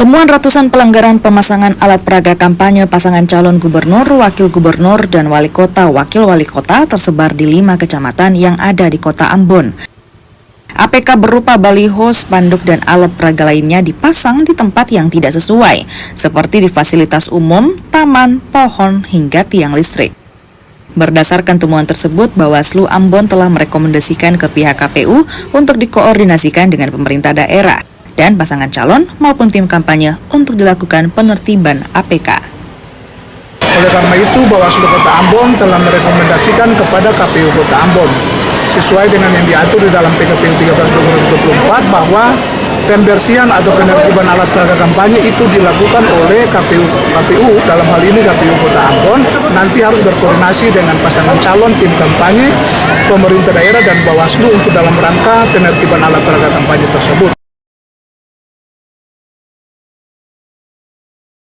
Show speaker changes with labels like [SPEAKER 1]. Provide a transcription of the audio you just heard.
[SPEAKER 1] Temuan ratusan pelanggaran pemasangan alat peraga kampanye pasangan calon gubernur, wakil gubernur, dan wali kota, wakil wali kota tersebar di 5 kecamatan yang ada di kota Ambon. APK berupa baliho, spanduk, dan alat peraga lainnya dipasang di tempat yang tidak sesuai, seperti di fasilitas umum, taman, pohon, hingga tiang listrik. Berdasarkan temuan tersebut, Bawaslu Ambon telah merekomendasikan ke pihak KPU untuk dikoordinasikan dengan pemerintah daerah dan pasangan calon maupun tim kampanye untuk dilakukan penertiban APK.
[SPEAKER 2] Oleh karena itu, Bawaslu Kota Ambon telah merekomendasikan kepada KPU Kota Ambon sesuai dengan yang diatur di dalam PKPU 13/2024 bahwa pembersihan atau penertiban alat peraga kampanye itu dilakukan oleh KPU dalam hal ini KPU Kota Ambon nanti harus berkoordinasi dengan pasangan calon, tim kampanye, pemerintah daerah dan Bawaslu untuk dalam rangka penertiban alat peraga kampanye tersebut.